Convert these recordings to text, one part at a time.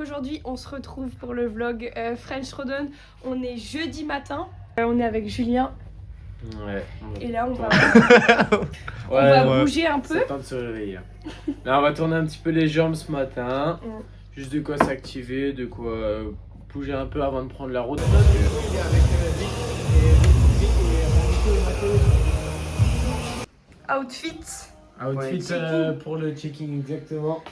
aujourd'hui on se retrouve pour le vlog French Rodon. On est jeudi matin, on est avec Julien. Ouais. Et là on va, on bouger un peu. C'est temps de se réveiller. Là on va tourner un petit peu les jambes ce matin. Juste de quoi s'activer, de quoi bouger un peu avant de prendre la route. Outfit. Outfit pour le checking exactement.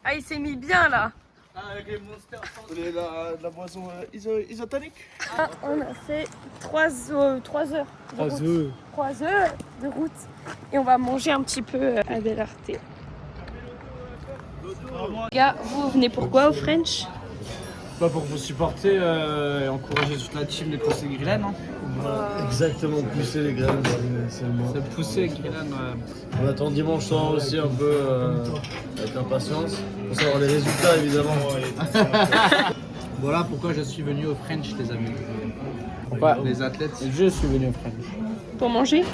Ah il s'est mis bien là. Avec les monsters. Vous voulez la boisson isotonique? Ah, on a fait 3 heures. 3 heures de route. Et on va manger un petit peu à Belarte. Les gars, vous venez pourquoi au French? Bah pour vous supporter et encourager toute la team de pousser Grillen. Hein. Exactement, pousser les graines, c'est le mot. C'est pousser Grillen. On attend dimanche soir aussi un peu avec impatience pour savoir les résultats évidemment. Voilà pourquoi je suis venu au French, les amis. Pourquoi les athlètes? Je suis venu au French. Pour manger?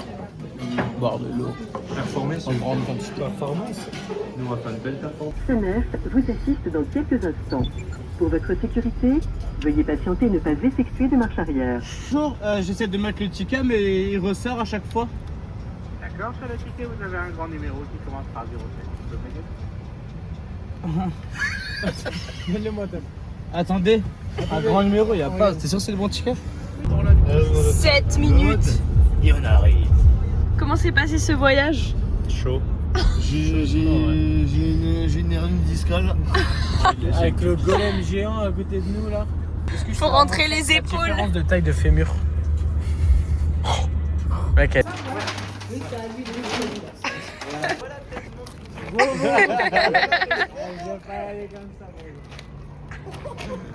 Boire de l'eau. Performer en grande quantité. Performance. Nous on va faire une belle performance. SNF vous assiste dans quelques instants. Pour votre sécurité, veuillez patienter et ne pas effectuer de marche arrière. Toujours, j'essaie de mettre le ticket, mais il ressort à chaque fois. D'accord, sur le ticket, vous avez un grand numéro qui commence par 07. Donnez-moi Attendez, un grand numéro, il n'y a pas. T'es sûr que c'est le bon ticket? 7 minutes. Et on arrive. Comment s'est passé ce voyage? Chaud. J'ai une hernie discale. Avec le golem géant à côté de nous là. Faut rentrer les épaules. Différence de taille de fémur. Mec,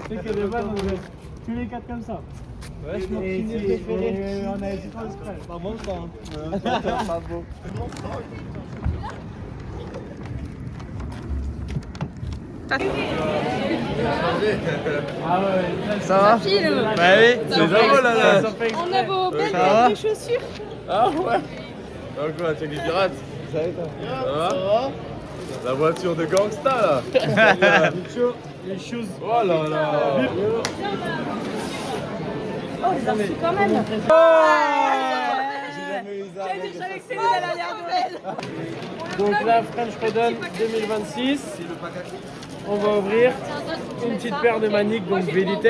C'est que de base, on est tous les 4 comme ça. Ouais, je m'en préféré. On a été pas exprès. Pas bon, ça. Pas beau. ça va? Filme. Bah oui, c'est drôle là. On a vos belles chaussures. Ah ouais. Donc quoi, tu es les pirates? Ça va? La voiture de gangsta là. Les choses. Oh là là. Oh, ils ont reçu quand même. Donc là, French Rodon 2026. On va ouvrir une petite paire de maniques, donc Velites.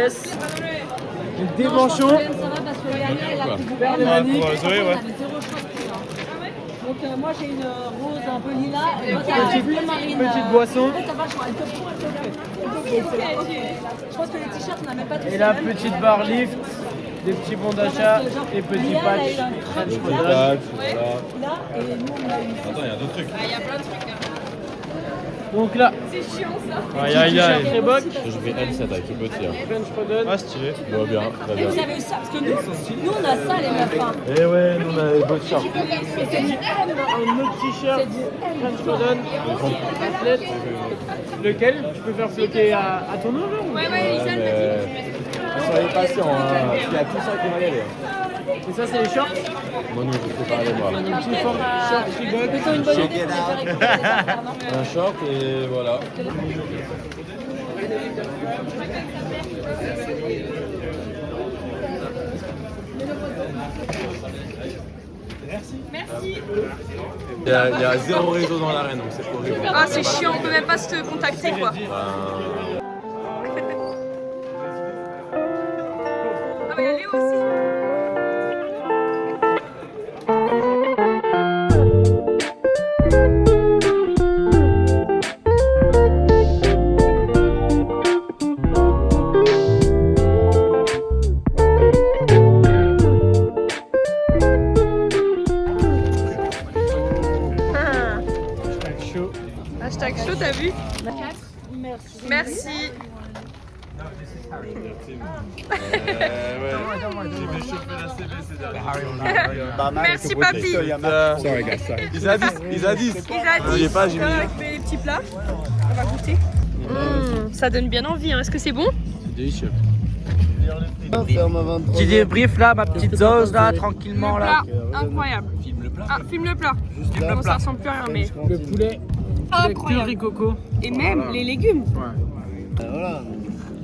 Des manchots. Paire de maniques. Donc moi j'ai une rose un peu lilas et toi t'as un bleu marine. Petite boisson. Je pense que les t-shirts on n'a même pas tous. Et la petite barre lift, des petits bons d'achat et petits patchs French Rodon. Là et nous on a une. Attends, il y a d'autres trucs. Il y a plein de trucs. Donc là, C'est chiant ça. aïe aïe aïe. Très boc, Je vais L7 avec le petit. French Rodon. Ah, stylé. Bon, bien, très Et bien. vous avez eu ça parce que nous on a ça les meufs. Hein. Eh ouais, nous on a les beaux t-shirts. Et c'est du M. Un autre t-shirt French Rodon. Athlète. Lequel tu peux faire flotter à ton nom genre? Ouais, Lisa m'a dit. Soyez patients, hein, parce qu'il y a tout ça qui va y aller. Et ça c'est les shorts. Moi, nous, je vais préparer moi. Un petit short Reebok. Plutôt une bonne idée de faire écouter les affaires, non? Un short et voilà. Merci. Il y a zéro réseau dans l'arène, donc c'est horrible. Ah c'est chiant, on peut même pas se contacter quoi. Ah bah il y a Léo aussi. Hashtag chaud, t'as vu? Merci. Merci papy. Ils a 10. Ils a dit. J'ai pas, j'ai mis. Avec les petits plats. On va goûter. Ça donne bien envie. Hein. Est-ce que c'est bon? Délicieux. Petit débrief là, ma petite dose là, tranquillement là. Incroyable. Filme le plat. Bon, ça ressemble plus à rien, mais Le poulet avec curry coco. et même les légumes. Voilà.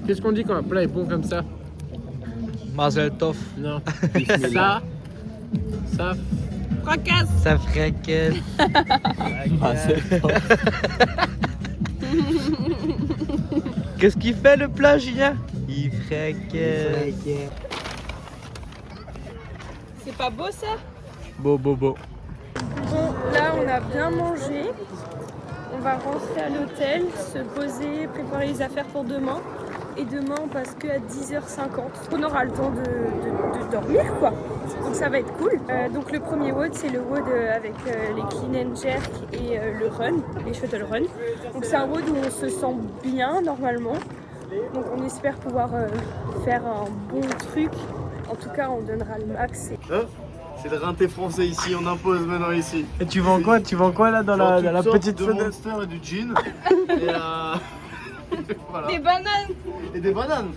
Qu'est-ce qu'on dit quand un plat est bon comme ça? Mazel tov. Non. Ça Fracasse. Ça fracasse. Qu'est-ce qu'il fait le plat, Julien? Il fracasse. C'est pas beau ça? Beau. Bon, là on a bien mangé. On va rentrer à l'hôtel, se poser, préparer les affaires pour demain. Et demain on passe que à 10h50. On aura le temps de dormir quoi. Donc ça va être cool. Donc le premier WOD c'est le WOD avec les clean and jerk et le run, les shuttle run. Donc c'est un WOD où on se sent bien normalement. Donc on espère pouvoir faire un bon truc. En tout cas on donnera le max. C'est le rinté français ici, on impose maintenant ici. Et tu vends quoi là dans la petite de fenêtre? Monster et du gin. Et voilà. Des bananes. Et des bananes.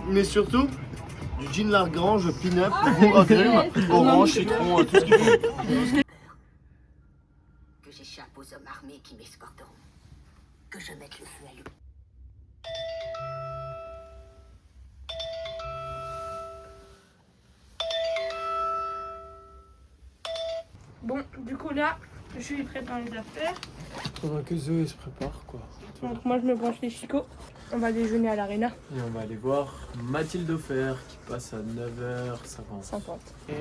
Mais surtout, du gin Largrange, pin-up, goût agrumes, orange, citron, tout ce qu'il faut. Que j'échappe aux hommes armés qui m'escorteront. Que je mette le feu à l'eau. Bon, du coup là, je suis prête dans les affaires. faudra que Zoé se prépare quoi. Donc moi je me branche les chicots. On va déjeuner à l'Arena. Et on va aller voir Mathilde Offert qui passe à 9h50.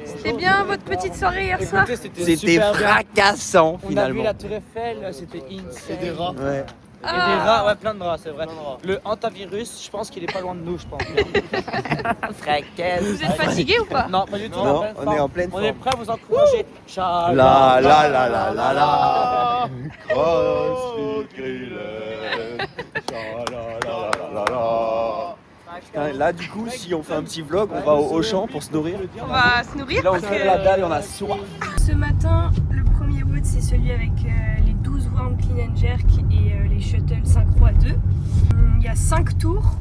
C'était bien votre petite soirée hier soir? C'était fracassant On a vu finalement. la Tour Eiffel, c'était insane. Et des rats. Ouais. Et des rats, ouais, plein de rats, c'est vrai. Le hantavirus, je pense qu'il est pas loin de nous, je pense. Fracasse. Vous êtes fatigué ou pas? Non, pas du tout. Non, on est en pleine On est forme. prêt à vous encourager. Ciao. La la la la la la. Cross Griller. Putain, là du coup si on fait un petit vlog, on va au Auchan pour se nourrir. On va se nourrir Là on parce fait que la dalle et on a soif. ce matin, le premier WOD c'est celui avec les 12 worms clean and jerk et les shuttles synchro à 2. Il y a 5 tours.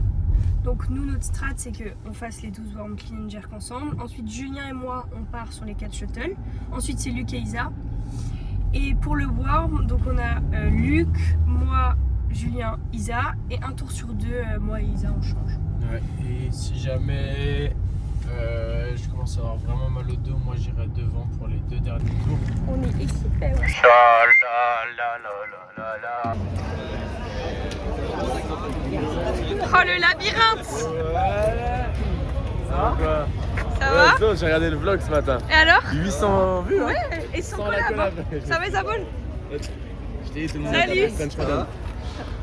Donc nous notre strat c'est qu'on fasse les 12 worms clean and jerk ensemble. Ensuite Julien et moi on part sur les 4 shuttles. Ensuite c'est Luc et Isa. Et pour le worm, donc on a Luc, moi, Julien, Isa. Et un tour sur 2, moi et Isa on change. Ouais, et si jamais je commence à avoir vraiment mal au dos, moi j'irai devant pour les 2 derniers tours. On est équipés, ouais. Oh le labyrinthe! Ça va? J'ai regardé le vlog ce matin. Et alors? 800 vues, hein. Ouais, et son Sans la collab. collab. Ça va Isabelle? Je t'ai dit tout le monde Salut. tapez French Rodon.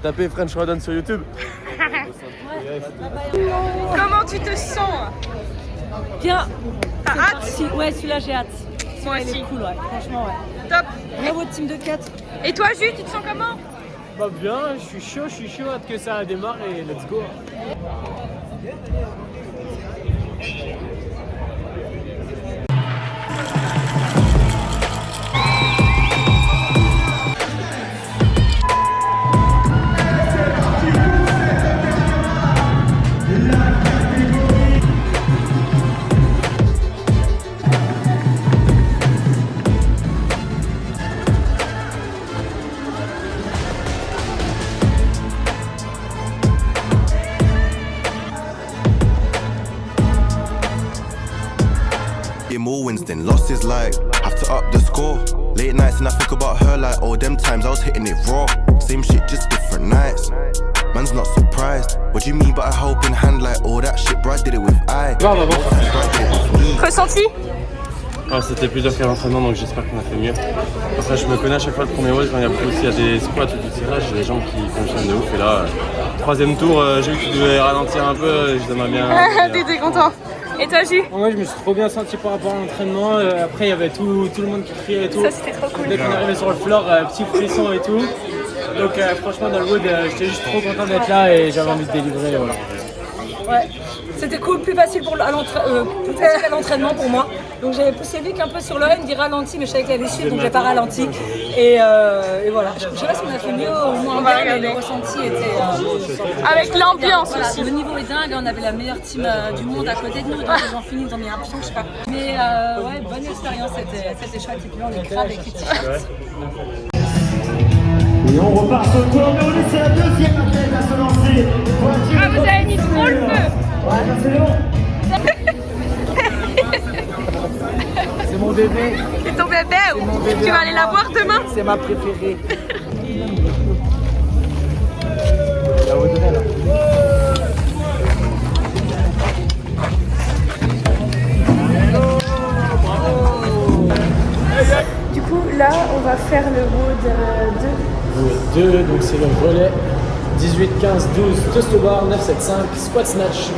Tapez French Rodon sur YouTube. Comment tu te sens? Bien. T'as hâte? Ouais, celui-là j'ai hâte. Moi Il aussi. est cool, ouais. Franchement, ouais. Top! Bravo, team de 4. Et toi Jules, tu te sens comment? Bah bien, je suis chaud, hâte que ça démarre et let's go. More wins than losses, like have to up the score. Late nights and I think about her like all them times I was hitting it raw. Same shit, just different nights. Man's not surprised. What do you mean by a helping hand like all that shit? Bro, I did it with I. Ressenti? Ah, c'était plus dur qu'à l'entraînement, donc j'espère qu'on a fait mieux. Après, je me connais à chaque fois le premier WOD, quand il y a beaucoup aussi, il y a des squats ou du tirage, j'ai des jambes qui fonctionnent de ouf. Et là, troisième tour, j'ai vu qu'il devait ralentir un peu, j'aimerais bien. T'étais content? Et toi Jules? Moi je me suis trop bien senti par rapport à l'entraînement. Après il y avait tout le monde qui criait et tout. Ça c'était trop cool. Dès qu'on est arrivé sur le floor, petit frisson et tout. Donc franchement dans le WOD, j'étais juste trop content d'être là et j'avais envie de délivrer. Voilà. Ouais. C'était cool, plus facile, plus facile à l'entraînement pour moi. Donc j'avais poussé Luc un peu sur le run, il dit ralenti, mais je savais qu'il allait suivre, donc j'ai pas ralenti. Et voilà. Je sais pas si on a fait mieux ou moins bien, mais le ressenti était... Avec l'ambiance voilà, aussi. le niveau est dingue, on avait la meilleure team du monde à côté de nous, donc ils ont fini, ils ont mis un pion, je sais pas. Mais ouais, bonne expérience, c'était chouette. Et puis on est grave avec les t-shirts. Et on repart sur le tour, mais on laisse la deuxième athlète à se lancer. Ah, vous avez mis trop le feu. Ouais, c'est bon. C'est mon bébé. C'est ton bébé ou tu vas aller la voir demain? C'est ma préférée. La Audrey là. Du coup, là, on va faire le WOD 2. 2, donc c'est le relais. 18, 15, 12, toast to bar, 9, 7, 5, squat snatch.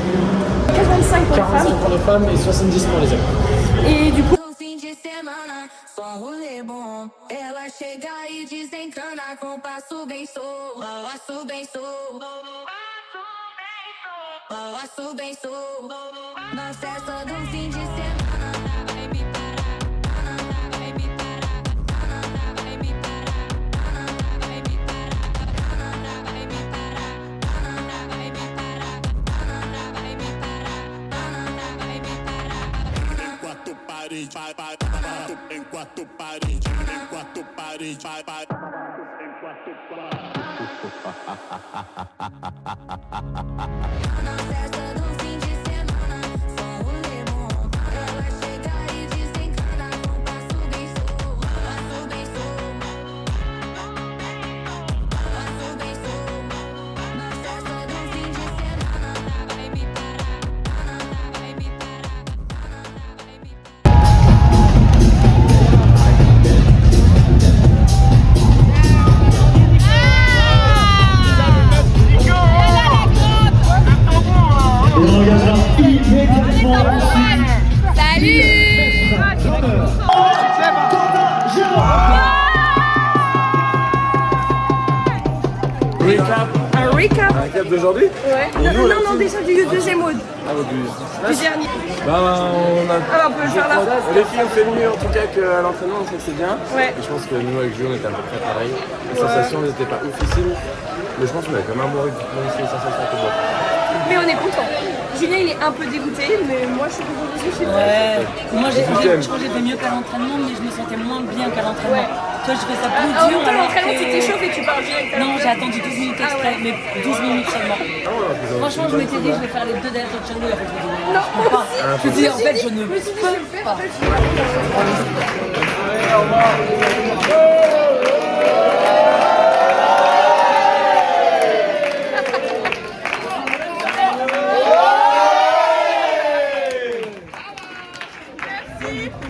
45 pour les 45 femmes. pour les femmes et 70 pour les hommes. Et du coup, Ela chega e desencana com passo bem solto, passo bem solto, passo bem solto. Na festa do fim de semana, vai me parar, vai me parar, vai me parar, vai me parar, vai me parar, vai me parar, vai me parar. Enquanto parede, vai, enquanto parede, enquanto parede, vai, enquanto parede. Na festa do fim de semana, só o limão. Ela chega e desencana com passo bem solto, passo bem solto, passo bem solto. Na festa do fim de semana, vai me parar, vai me parar, vai me un recap. Un cap d'aujourd'hui? Ouais. Non, déjà du deuxième WOD. Ah, Du dernier. Bah, on a. Ah, bah, on peut le faire là. Les filles ont fait mieux en tout cas qu'à l'entraînement, donc c'est bien. Ouais. Et je pense que nous avec Jules on était à peu près pareil. Les sensations n'étaient pas ouffissimes, mais je pense qu'on avait quand même un bon rythme, même si les sensations étaient bonnes. Mais on est content. Julien, il est un peu dégoûté, mais moi, je suis content aussi. Je suis Ouais, moi je crois que j'ai fait mieux qu'à l'entraînement, mais je me sentais moins bien qu'à l'entraînement. Toi, je fais ça plus dur. En l'entraînement, tu t'échauffes et tu parles direct. Non, j'ai attendu 12 minutes exprès, mais 12 minutes seulement. Franchement, je m'étais dit, je vais faire les deux derrière le channel. En fait, je me dis, non, je peux pas. Je me dis, en fait, je ne peux pas.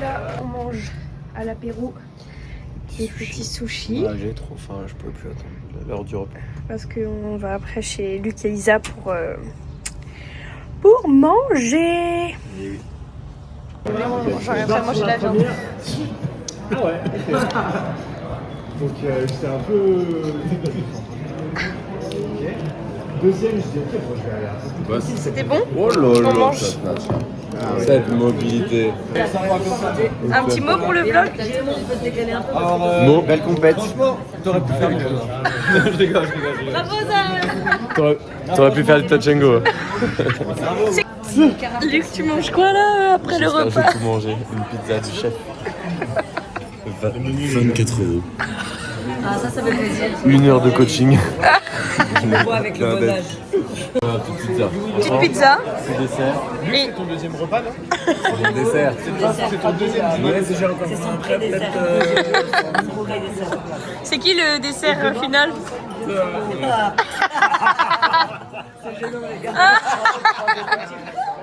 Là, on mange à l'apéro des petits sushis. Ouais, j'ai trop faim, je peux plus attendre l'heure du repas. Parce qu'on va après chez Luc et Lisa pour manger. J'aurais pas mangé la viande. Ah ouais, ok. Donc j'étais un peu... Deuxième, je dis ok, bon, je vais aller un peu plus tranquille. C'était bon? Oh là On là, mange. cette mobilité. Un petit mot pour le vlog? Bon, belle compète. Franchement, t'aurais pu faire mieux. Je rigole. Bravo, Zara. T'aurais pu faire du touch and go. Luc, tu manges quoi là après le J'espère que repas? j'ai tout mangé. Une pizza du chef. 24 €. Ah, ça fait plaisir. 1 heure de coaching. Je le vois avec le bon âge. Petite pizza. Petite pizza. Petit dessert. Et Ton deuxième repas, non? C'est le dessert. C'est ton deuxième dîner. Ouais, c'est j'ai encore C'est son pré-dessert. Son pré-dessert. c'est qui le dessert final?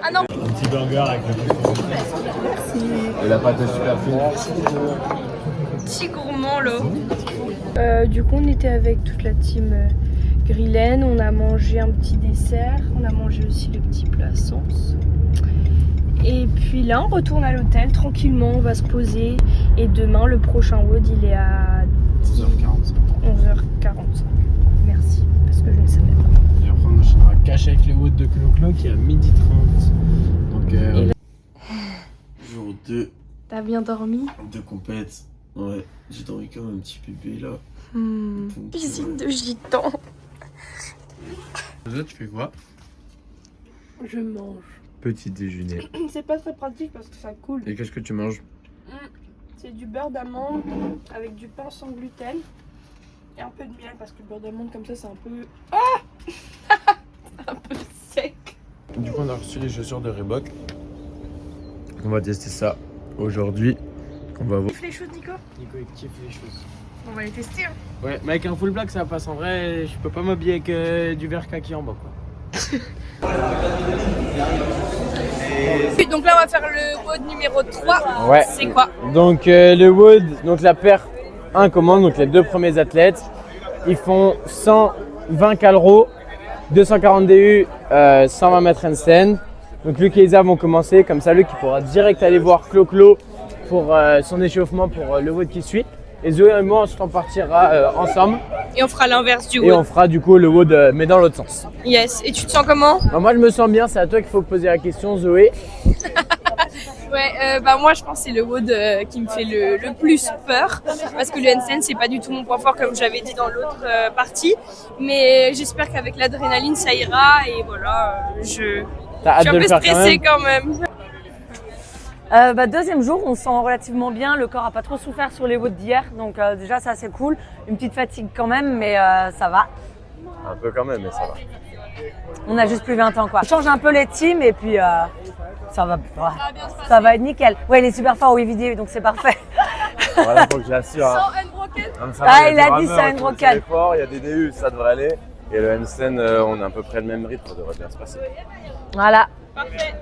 Ah non. Un petit burger avec le Et la pâte est super fine. Petit gourmand là. Du coup, on était avec toute la team Grillen. On a mangé un petit dessert. On a mangé aussi le petit plat sauce. Et puis là, on retourne à l'hôtel tranquillement. On va se poser. Et demain, le prochain WOD, il est à 11h45. Merci, parce que je ne savais pas. Et après, on enchaînera cash avec les WOD de Clo-Clo qui est à 12h30. Donc, Jour 2. T'as bien dormi? 2 compètes. Ouais, j'ai dormi comme un petit bébé là. Piscine de gitan. Toi, tu fais quoi? Je mange. Petit déjeuner. C'est pas très pratique parce que ça coule. Et qu'est-ce que tu manges? C'est du beurre d'amande avec du pain sans gluten et un peu de miel parce que le beurre d'amande comme ça c'est un peu... Ah un peu sec. Du coup on a reçu les chaussures de Reebok. On va tester ça aujourd'hui. On va voir. Les choses Nico? Nico il kiffe les choses. On va les tester hein. Ouais, mais avec un full black ça passe. En vrai, je peux pas m'habiller avec du vert kaki en bas quoi. Donc là on va faire le WOD numéro 3. Ouais. C'est quoi? Donc le WOD, donc la paire 1 commande, donc les 2 premiers athlètes, ils font 120 calro, 240 DU, 120 mètres handstand. Donc Luc et Isa vont commencer, comme ça Luc il pourra direct aller voir Clo-Clo pour son échauffement pour le WOD qui suit. Et Zoé et moi ensuite on partira ensemble. Et on fera l'inverse du WOD. Et on fera du coup le WOD mais dans l'autre sens. Yes, et tu te sens comment? Alors, moi je me sens bien, c'est à toi qu'il faut poser la question Zoé. Ouais, bah moi je pense que c'est le WOD qui me fait le plus peur parce que le handstand c'est pas du tout mon point fort comme j'avais dit dans l'autre partie, mais j'espère qu'avec l'adrénaline ça ira et voilà, je suis un peu stressée quand même. Deuxième jour, on se sent relativement bien, le corps a pas trop souffert sur les WOD d'hier, donc déjà ça c'est cool, une petite fatigue quand même, mais ça va. Un peu quand même, mais ça va. On a juste plus 20 ans quoi. On change un peu les teams et puis ça va être nickel. Ouais, il est super fort au vidéo donc c'est parfait. Voilà, faut que je l'assure. Sans unbroken. Il a dit ça unbroken. Il y a des DU, ça devrait aller. Et le handstand, on a à peu près le même rythme, ça devrait bien se passer. Voilà. Parfait.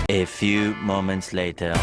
A few moments later.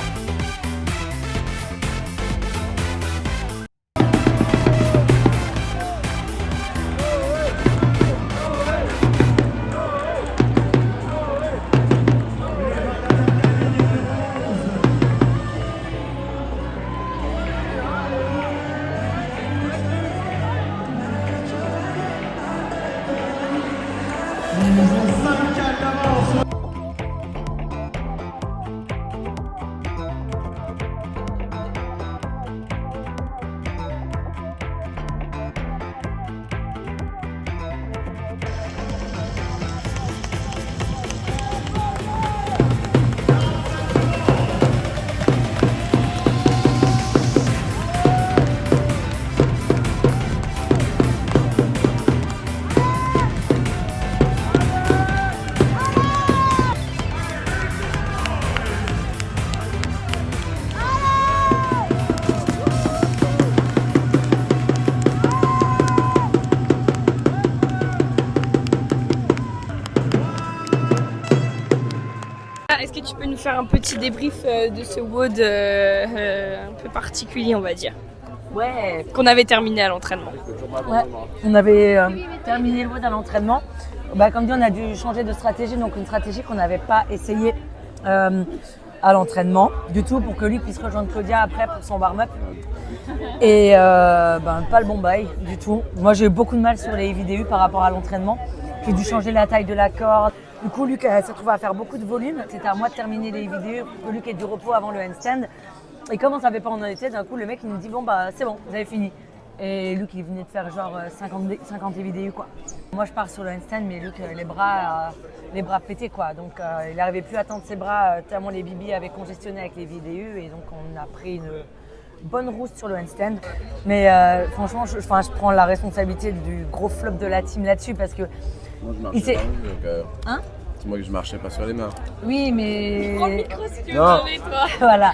Est-ce que tu peux nous faire un petit débrief de ce WOD un peu particulier, on va dire? Ouais. Qu'on avait terminé à l'entraînement. Ouais, on avait terminé le WOD à l'entraînement. Comme dit, on a dû changer de stratégie, donc une stratégie qu'on n'avait pas essayé à l'entraînement du tout pour que lui puisse rejoindre Claudia après pour son warm-up. Et pas le bon bail du tout. Moi, j'ai eu beaucoup de mal sur les vidéos par rapport à l'entraînement. J'ai dû changer la taille de la corde. Du coup, Luc s'est retrouvé à faire beaucoup de volume. C'était à moi de terminer les vidéos pour que Luc ait du repos avant le handstand. Et comme on ne savait pas où on en était, d'un coup, le mec il nous dit bon, c'est bon, vous avez fini. Et Luc, il venait de faire genre 50 VDU quoi. Moi, je pars sur le handstand, mais Luc, les bras pétés quoi. Donc, il n'arrivait plus à tendre ses bras tellement les bibis avaient congestionné avec les VDU. Et donc, on a pris une bonne rousse sur le handstand. Mais franchement, je prends la responsabilité du gros flop de la team là-dessus parce que. Moi, je marchais pas, donc, Hein? c'est moi que je marchais pas sur les mains. Oui, mais. Prends le micro si tu veux parler, toi. Voilà.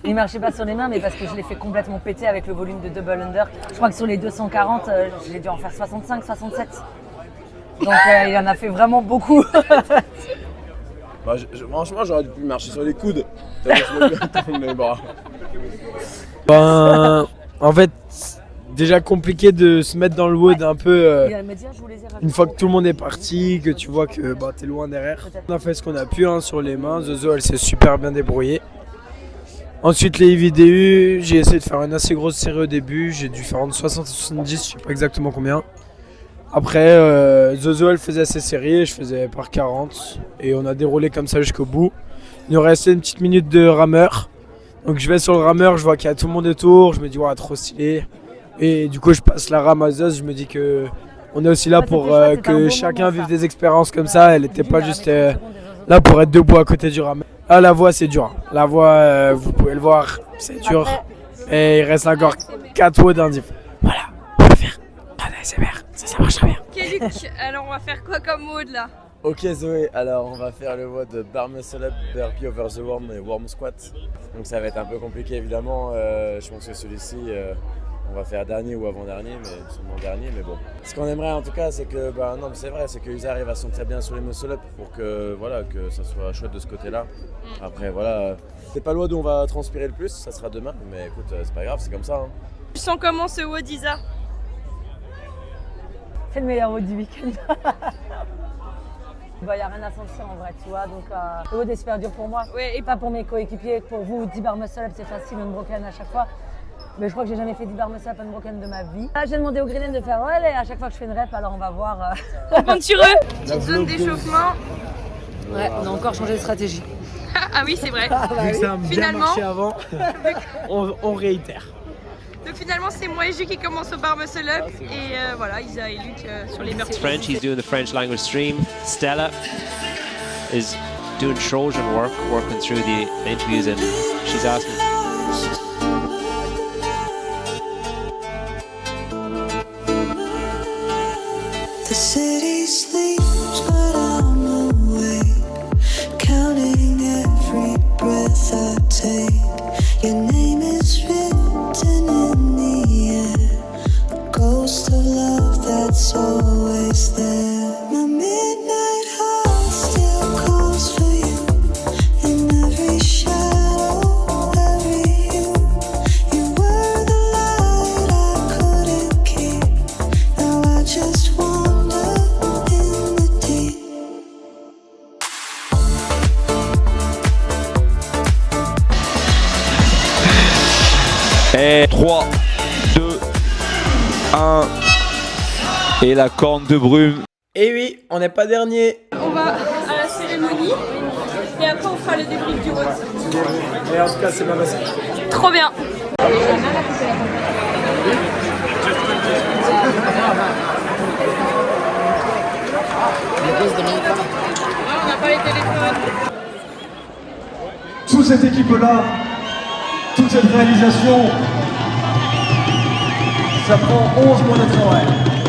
Il marchait pas sur les mains, mais parce que je l'ai fait complètement péter avec le volume de double under. Je crois que sur les 240, j'ai dû en faire 65, 67. Donc il en a fait vraiment beaucoup. Bah, franchement, j'aurais dû marcher sur les coudes. Tellement je me fais tendre mes bras. Ben, en fait, déjà compliqué de se mettre dans le wood un peu une fois que tout le monde est parti, que tu vois que bah, t'es loin derrière. On a fait ce qu'on a pu hein, sur les mains. Zozo, elle s'est super bien débrouillée. Ensuite les IVDU, j'ai essayé de faire une assez grosse série au début, j'ai dû faire entre 60 et 70, je sais pas exactement combien. Après Zozo elle faisait ses séries et je faisais par 40 et on a déroulé comme ça jusqu'au bout. Il nous restait une petite minute de rameur, donc je vais sur le rameur, je vois qu'il y a tout le monde autour, je me dis ouais trop stylé. Et du coup je passe la rame à Zozo, je me dis que on est aussi là pour que chacun vive des expériences comme ça, elle était pas juste là pour être debout à côté du rameur. Ah, la voix c'est dur, la voix vous pouvez le voir, c'est dur. Et il reste encore 4 mots d'indiff. Voilà, on va faire un ASMR, ça marchera bien. Ok Luc, alors on va faire quoi comme mode là? Ok Zoé, alors on va faire le mode de bar muscle up, burpee over the worm et worm squat. Donc ça va être un peu compliqué évidemment, je pense que celui-ci on va faire dernier ou avant-dernier, mais sûrement dernier, mais bon. Ce qu'on aimerait en tout cas, c'est que, bah non mais c'est vrai, c'est que Usa arrive à se sentir bien sur les muscle up pour que, voilà, que ça soit chouette de ce côté-là. Après voilà, c'est pas le WOD où on va transpirer le plus, ça sera demain, mais écoute, c'est pas grave, c'est comme ça. Hein. Tu sens comment ce WOD Isa? C'est le meilleur WOD du week-end. Il n'y a rien à sentir en vrai, tu vois, donc le WOD est super dur pour moi. Ouais, et pas pour mes coéquipiers, pour vous, 10 bar muscle up c'est facile, unbroken à chaque fois. Mais je crois que j'ai jamais fait 10 bar muscle up unbroken de ma vie. Là, j'ai demandé au Greenland de faire allez, à chaque fois que je fais une rep, alors on va voir. On compte sur eux. Petite zone d'échauffement. Ouais, on a encore changé de stratégie. Ah oui, c'est vrai. Vu que ça a bien Finalement, marché avant, on réitère. donc finalement, c'est moi et Ju qui commence au bar muscle up. Et voilà, Isa et Luc sur les burpees. French, he's doing the French language stream. Stella is doing Trojan work, working through the interviews, and she's asking. The city sleeps, but I'm awake, counting every breath I take. Your name is written in the air, a ghost of love that's always there. My midnight heart still calls for you, in every shadow, every hue. You were the light I couldn't keep, now I just want. Et 3, 2, 1. Et la corne de brume. Et oui, on n'est pas dernier. On va à la cérémonie et après on fera le débrief du WOD. Et en tout cas, c'est bien passé. Trop bien. On n'a pas les téléphones. Toute cette équipe-là, toute cette réalisation, ça prend 11 mois de travail.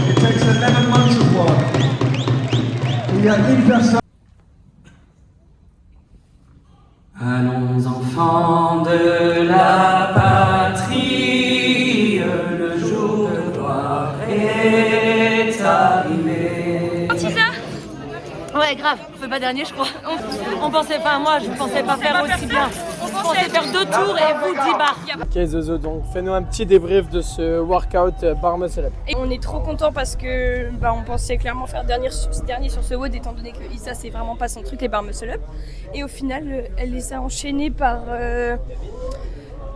It takes 11 months of work. Il y a une personne. Allons enfants de la patrie, le jour de gloire est arrivé. Ouais, grave, on fait pas dernier, je crois. On pensait pas, moi, je pensais pas faire aussi bien. On pensait faire 2 tours et vous 10 bars. Ok Zozo, donc fais-nous un petit débrief de ce workout bar muscle up. Et on est trop content parce que on pensait clairement faire dernier sur ce WOD étant donné que Issa c'est vraiment pas son truc les bar muscle up. Et au final elle les a enchaînés par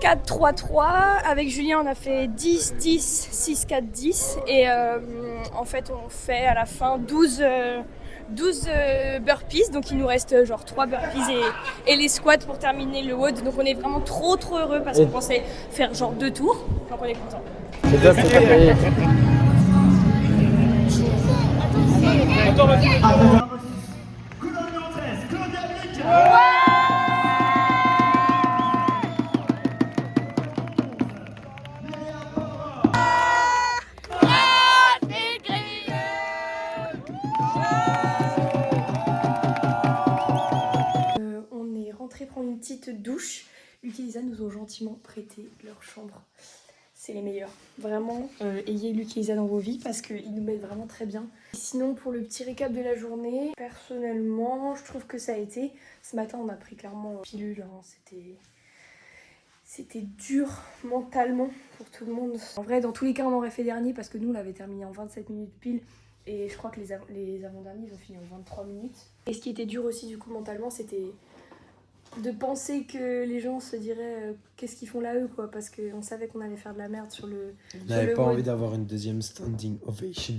4-3-3. Avec Julien on a fait 10, 10, 6, 4, 10. Et en fait on fait à la fin 12 burpees, donc il nous reste genre 3 burpees et les squats pour terminer le WOD. Donc on est vraiment trop heureux parce qu'on pensait faire genre 2 tours, donc on est content. C'est toi, c'est pas payé. On est rentré prendre une petite douche. Luc et Lisa nous ont gentiment prêté leur chambre. C'est les meilleurs. Vraiment, ayez Luc et Lisa dans vos vies parce qu'ils nous mettent vraiment très bien. Sinon, pour le petit récap de la journée, personnellement, je trouve que ça a été. Ce matin, on a pris clairement une pilule. Hein. C'était dur mentalement pour tout le monde. En vrai, dans tous les cas, on aurait fait dernier parce que nous, on l'avait terminé en 27 minutes pile. Et je crois que les avant-derniers, ils ont fini en 23 minutes. Et ce qui était dur aussi, du coup, mentalement, c'était de penser que les gens se diraient qu'est-ce qu'ils font là eux quoi, parce qu'on savait qu'on allait faire de la merde sur le On n'avait pas envie d'avoir une deuxième standing ovation.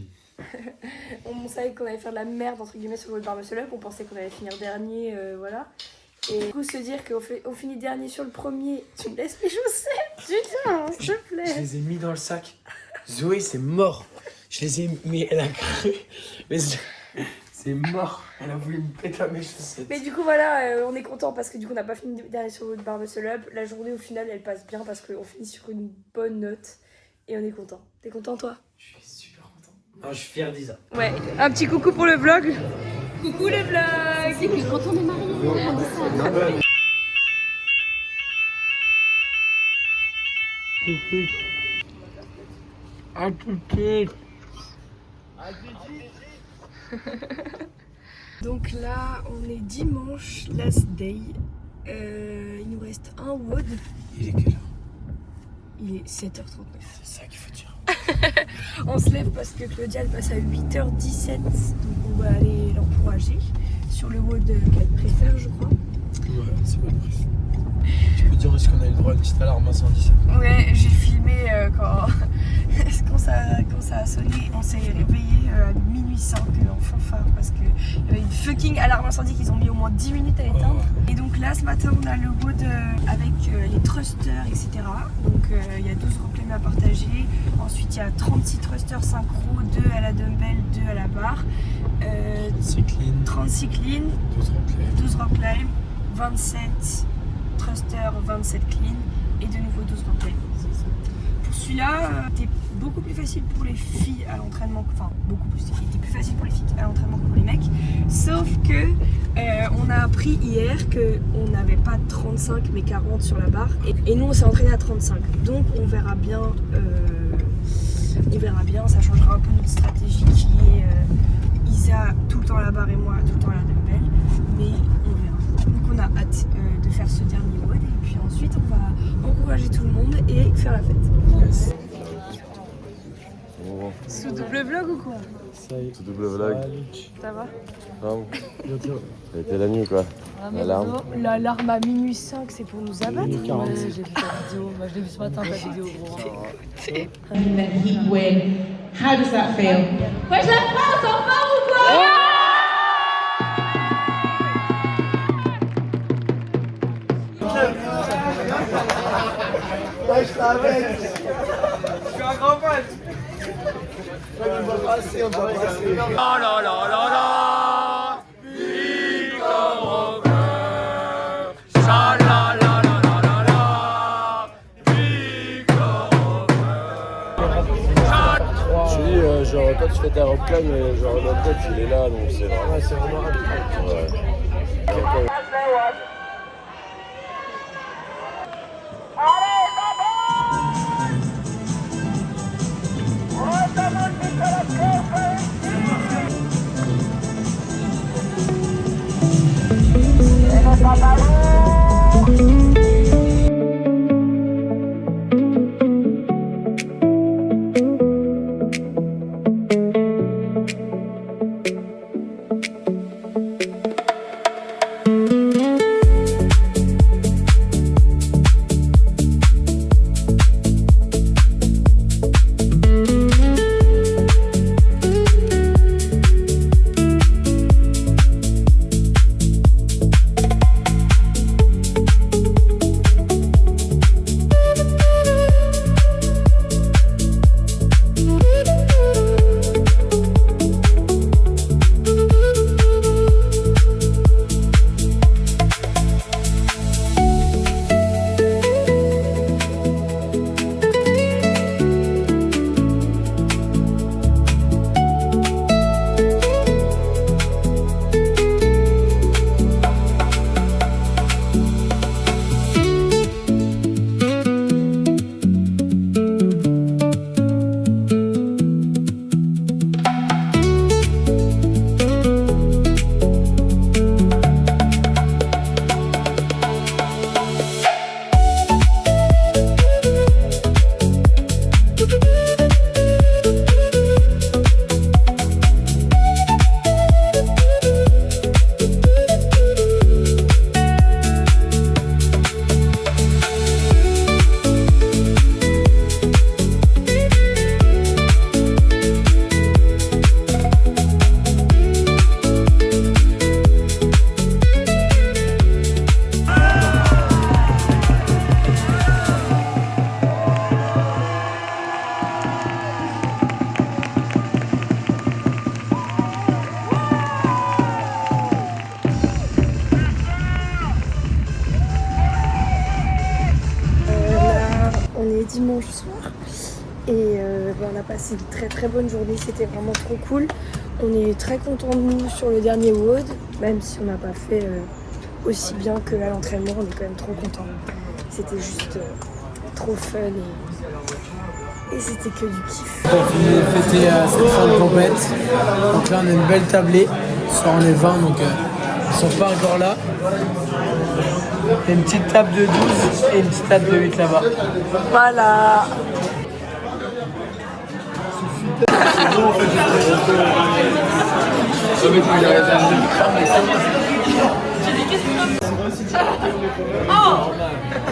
On savait qu'on allait faire de la merde entre guillemets sur le bar Muscle Up, on pensait qu'on allait finir dernier, voilà. Et du coup se dire qu'on finit dernier sur le premier, tu me laisses mes chaussettes, putain, s'il te plaît. Je les ai mis dans le sac. Zoé c'est mort. Je les ai mis, elle a cru. Mais c'est mort. Elle a voulu me péter à mes chaussettes. Mais du coup voilà, on est content parce que du coup on n'a pas fini dernier sur le bar Muscle Up. La journée au final elle passe bien parce qu'on finit sur une bonne note et on est content. T'es content toi? Je suis super content. Non, je suis fier d'Isa. Ouais, un petit coucou pour le vlog. Coucou le vlog. C'est que quand on est mariés, on dit ça. À tout de suite. Donc là, on est dimanche, last day. Il nous reste un WOD. Il est quelle heure? Il est 7h39. C'est ça qu'il faut dire. On se lève parce que Claudia elle passe à 8h17. Donc on va aller l'encourager sur le WOD qu'elle préfère, je crois. Ouais, c'est pas préféré. Tu peux dire est-ce qu'on a eu le droit à une petite alarme incendie? Ouais, j'ai filmé quand ça a sonné. On s'est réveillé à minuit 5 en fanfare parce qu'il y avait une fucking alarme incendie qu'ils ont mis au moins 10 minutes à éteindre. Et donc là, ce matin, on a le WOD avec les thrusters, etc. Donc il y a 12 reclaimés à partager. Ensuite, il y a 36 thrusters synchro, 2 à la dumbbell, 2 à la barre. 36 clean, 12 rock climb, 27 thruster, 27 clean et de nouveau 12 rock climb. Pour celui-là, c'était beaucoup plus facile pour les filles à l'entraînement, enfin beaucoup plus, il était plus facile pour les filles à l'entraînement que pour les mecs, sauf que on a appris hier qu'on n'avait pas 35 mais 40 sur la barre et nous on s'est entraîné à 35, donc on verra bien, ça changera un peu notre stratégie qui est Isa tout le temps à la barre et moi tout le temps à la dumbbell, mais on verra. Donc on a hâte de faire ce dernier WOD et puis ensuite on va encourager tout le monde et faire la fête. Yes. Bon. Sous double vlog ou quoi? Ça y est. Tout double vlog. Ça va? Non. Ça a été la nuit quoi. L'alarme. L'alarme à minuit 5 c'est pour nous abattre. Ouais, j'ai vu ta vidéo. Moi, je l'ai vu ce matin, ta vidéo, gros. Heat win. How does that feel? Wesh la France, on part ou quoi? Ouais, je t'avais. Je suis un grand fan. On va passer, on va passer. La la la la la. Victor au cœur. Cha la la la la la la. Victor au cœur. Je dis, genre, toi tu fais ta rock climb, mais genre notre tête il est là, donc c'est vraiment. Ouais, c'est vraiment radical. Ouais. passé une très très bonne journée, c'était vraiment trop cool. On est très contents de nous sur le dernier WOD, même si on n'a pas fait aussi bien qu'à l'entraînement, on est quand même trop contents. C'était juste trop fun et c'était que du kiff. On a fini de fêter cette fin de compète. Donc là on a une belle tablée. Ce soir on est 20 donc ils sont pas encore là. Il y a une petite table de 12 et une petite table de 8 là-bas. Voilà. Oh,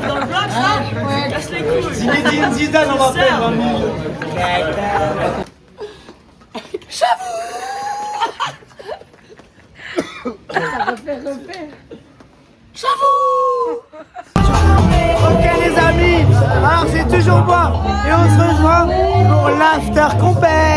dans le bloc ça, ouais. Casse les couilles. Zinedine Zidane, on va faire 20 000. J'avoue. Refais. J'avoue. Ok les amis, alors c'est toujours moi et on se rejoint pour l'after compète.